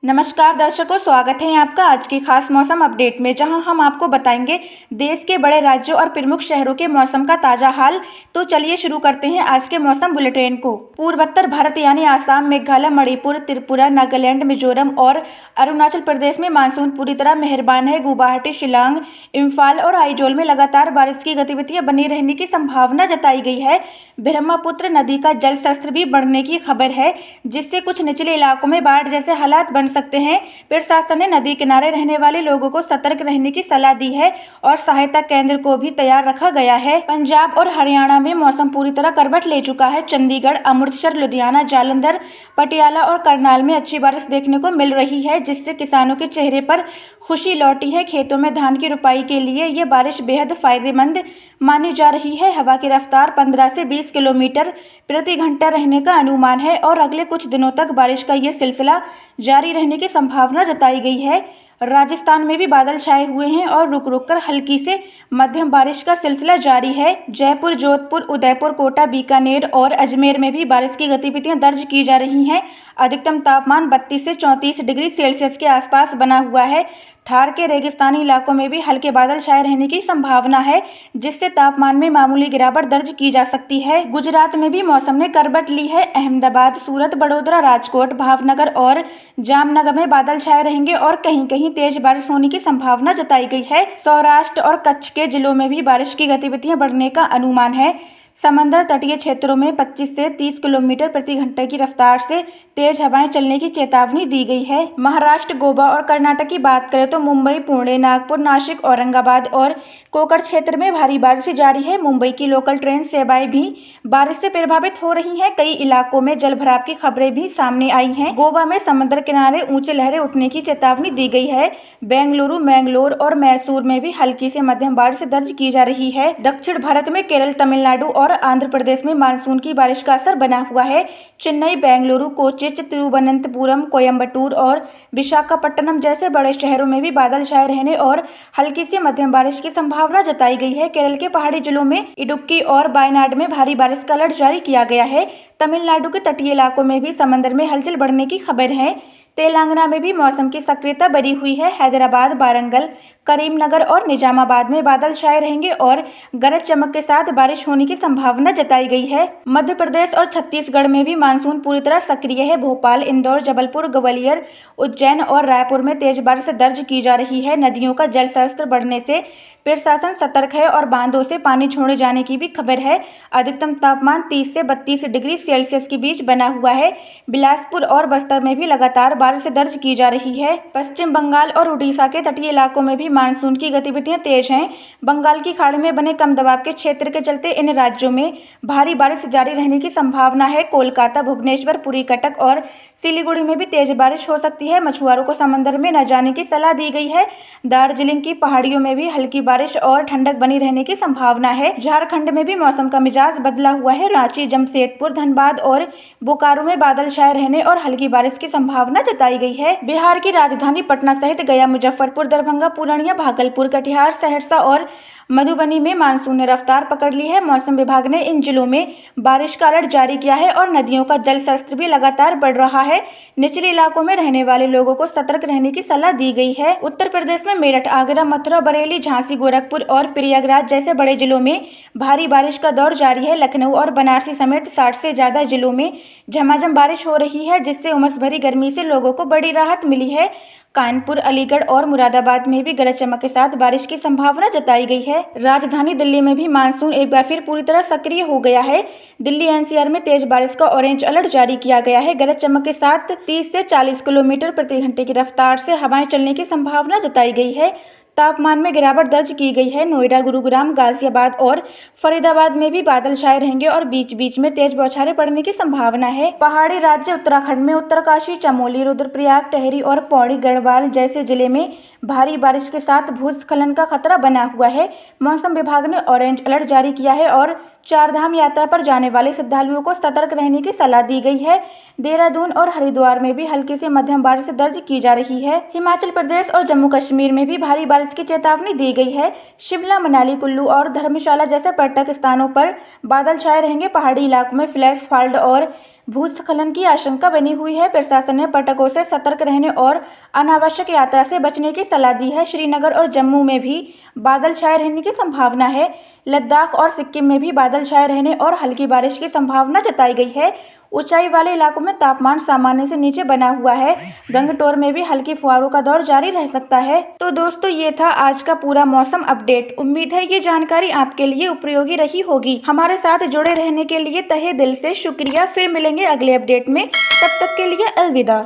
नमस्कार दर्शकों, स्वागत है आपका आज की खास मौसम अपडेट में, जहां हम आपको बताएंगे देश के बड़े राज्यों और प्रमुख शहरों के मौसम का ताज़ा हाल। तो चलिए शुरू करते हैं आज के मौसम बुलेटिन को। पूर्वोत्तर भारत यानी आसाम, मेघालय, मणिपुर, त्रिपुरा, नागालैंड, मिजोरम और अरुणाचल प्रदेश में मानसून पूरी तरह मेहरबान है। गुवाहाटी, शिलांग, इम्फाल और आइजोल में लगातार बारिश की गतिविधियां बनी रहने की संभावना जताई गई है। ब्रह्मपुत्र नदी का जल स्तर भी बढ़ने की खबर है, जिससे कुछ निचले इलाकों में बाढ़ जैसे हालात बन सकते हैं। प्रशासन ने नदी किनारे रहने वाले लोगों को सतर्क रहने की सलाह दी है और सहायता केंद्र को भी तैयार रखा गया है। पंजाब और हरियाणा में मौसम पूरी तरह करवट ले चुका है। चंडीगढ़, अमृतसर, लुधियाना, जालंधर, पटियाला और करनाल में अच्छी बारिश देखने को मिल रही है, जिससे किसानों के चेहरे पर खुशी लौटी है। खेतों में धान की रुपाई के लिए ये बारिश बेहद फायदेमंद मानी जा रही है। हवा की रफ्तार 15 से 20 किलोमीटर प्रति घंटा रहने का अनुमान है और अगले कुछ दिनों तक बारिश का ये सिलसिला जारी रहने की संभावना जताई गई है। राजस्थान में भी बादल छाए हुए हैं और रुक रुक कर हल्की से मध्यम बारिश का सिलसिला जारी है। जयपुर, जोधपुर, उदयपुर, कोटा, बीकानेर और अजमेर में भी बारिश की गतिविधियां दर्ज की जा रही हैं। अधिकतम तापमान 32 से 34 डिग्री सेल्सियस के आसपास बना हुआ है। थार के रेगिस्तानी इलाकों में भी हल्के बादल छाए रहने की संभावना है, जिससे तापमान में मामूली गिरावट दर्ज की जा सकती है। गुजरात में भी मौसम ने करवट ली है। अहमदाबाद, सूरत, बड़ोदरा, राजकोट, भावनगर और जामनगर में बादल छाए रहेंगे और कहीं कहीं तेज बारिश होने की संभावना जताई गई है। सौराष्ट्र और कच्छ के जिलों में भी बारिश की गतिविधियां बढ़ने का अनुमान है। समंदर तटीय क्षेत्रों में 25 से 30 किलोमीटर प्रति घंटे की रफ्तार से तेज हवाएं चलने की चेतावनी दी गई है। महाराष्ट्र, गोवा और कर्नाटक की बात करें तो मुंबई, पुणे, नागपुर, नासिक, औरंगाबाद और कोकण क्षेत्र में भारी बारिश जारी है। मुंबई की लोकल ट्रेन सेवाएं भी बारिश से प्रभावित हो रही हैं। कई इलाकों में जलभराव की खबरें भी सामने आई हैं। गोवा में समुद्र किनारे ऊंचे लहरें उठने की चेतावनी दी गई है। बेंगलुरु, मैंगलोर और मैसूर में भी हल्की से मध्यम बारिश दर्ज की जा रही है। दक्षिण भारत में केरल, तमिलनाडु और आंध्र प्रदेश में मानसून की बारिश का असर बना हुआ है। चेन्नई, बेंगलुरु, कोच्चि, तिरुवनंतपुरम, कोयम्बटूर और विशाखापट्टनम जैसे बड़े शहरों में भी बादल छाए रहने और हल्की से मध्यम बारिश की संभावना जताई गई है। केरल के पहाड़ी जिलों में इडुक्की और वायनाड में भारी बारिश का अलर्ट जारी किया गया है। तमिलनाडु के तटीय इलाकों में भी समंदर में हलचल बढ़ने की खबर है। तेलंगाना में भी मौसम की सक्रियता बनी हुई है। हैदराबाद, वारंगल, करीमनगर और निजामाबाद में बादल छाए रहेंगे और गरज चमक के साथ बारिश होने की संभावना जताई गई है। मध्य प्रदेश और छत्तीसगढ़ में भी मानसून पूरी तरह सक्रिय है। भोपाल, इंदौर, जबलपुर, ग्वालियर, उज्जैन और रायपुर में तेज बारिश दर्ज की जा रही है। नदियों का जल स्तर बढ़ने से प्रशासन सतर्क है और बांधों से पानी छोड़े जाने की भी खबर है। अधिकतम तापमान 30 से 32 डिग्री सेल्सियस के बीच बना हुआ है। बिलासपुर और बस्तर में भी लगातार बारिश दर्ज की जा रही है। पश्चिम बंगाल और उड़ीसा के तटीय इलाकों में भी मानसून की गतिविधियां तेज हैं। बंगाल की खाड़ी में बने कम दबाव के क्षेत्र के चलते इन राज्यों में भारी बारिश जारी रहने की संभावना है। कोलकाता, भुवनेश्वर, पुरी, कटक और सिलीगुड़ी में भी तेज बारिश हो सकती है। मछुआरों को समंदर में न जाने की सलाह दी गई है। दार्जिलिंग की पहाड़ियों में भी हल्की बारिश और ठंडक बनी रहने की संभावना है। झारखंड में भी मौसम का मिजाज बदला हुआ है। रांची, जमशेदपुर, धनबाद और बोकारो में बादल छाए रहने और हल्की बारिश की संभावना जताई गई है। बिहार की राजधानी पटना सहित गया, मुजफ्फरपुर, दरभंगा, पूर्णिया, भागलपुर, कटिहार, सहरसा और मधुबनी में मानसून ने रफ्तार पकड़ ली है। मौसम विभाग ने इन जिलों में बारिश का अलर्ट जारी किया है और नदियों का जल स्तर भी लगातार बढ़ रहा है। निचले इलाकों में रहने वाले लोगों को सतर्क रहने की सलाह दी गई है। उत्तर प्रदेश में मेरठ, आगरा, मथुरा, बरेली, झांसी, गोरखपुर और प्रयागराज जैसे बड़े जिलों में भारी बारिश का दौर जारी है। लखनऊ और बनारसी समेत 60 से ज्यादा जिलों में झमाझम बारिश हो रही है, जिससे उमस भरी गर्मी से लोगों को बड़ी राहत मिली है। कानपुर, अलीगढ़ और मुरादाबाद में भी गरज चमक के साथ बारिश की संभावना जताई गई है। राजधानी दिल्ली में भी मानसून एक बार फिर पूरी तरह सक्रिय हो गया है। दिल्ली एनसीआर में तेज बारिश का ऑरेंज अलर्ट जारी किया गया है। गरज चमक के साथ 30 से 40 किलोमीटर प्रति घंटे की रफ्तार से हवाएं चलने की संभावना जताई गई है। तापमान में गिरावट दर्ज की गई है। नोएडा, गुरुग्राम, गाजियाबाद और फरीदाबाद में भी बादल छाए रहेंगे और बीच बीच में तेज बौछारें पड़ने की संभावना है। पहाड़ी राज्य उत्तराखंड में उत्तरकाशी, चमोली, रुद्रप्रयाग, टेहरी और पौड़ी गढ़वाल जैसे जिले में भारी बारिश के साथ भूस्खलन का खतरा बना हुआ है। मौसम विभाग ने ऑरेंज अलर्ट जारी किया है और चारधाम यात्रा पर जाने वाले श्रद्धालुओं को सतर्क रहने की सलाह दी गई है। देहरादून और हरिद्वार में भी हल्की से मध्यम बारिश दर्ज की जा रही है। हिमाचल प्रदेश और जम्मू कश्मीर में भी भारी बारिश की चेतावनी दी गई है। शिमला, मनाली, कुल्लू और धर्मशाला जैसे पर्यटक स्थानों पर बादल छाए रहेंगे। पहाड़ी इलाकों में फ्लैश फ्लड और भूस्खलन की आशंका बनी हुई है। प्रशासन ने पर्यटकों से सतर्क रहने और अनावश्यक यात्रा से बचने की सलाह दी है। श्रीनगर और जम्मू में भी बादल छाए रहने की संभावना है। लद्दाख और सिक्किम में भी बादल छाए रहने और हल्की बारिश की संभावना जताई गई है। ऊंचाई वाले इलाकों में तापमान सामान्य से नीचे बना हुआ है। गंगटोर में भी हल्की फुहारों का दौर जारी रह सकता है। तो दोस्तों, ये था आज का पूरा मौसम अपडेट। उम्मीद है ये जानकारी आपके लिए उपयोगी रही होगी। हमारे साथ जुड़े रहने के लिए तहे दिल से शुक्रिया। फिर मिलेंगे अगले अपडेट में, तब तक के लिए अलविदा।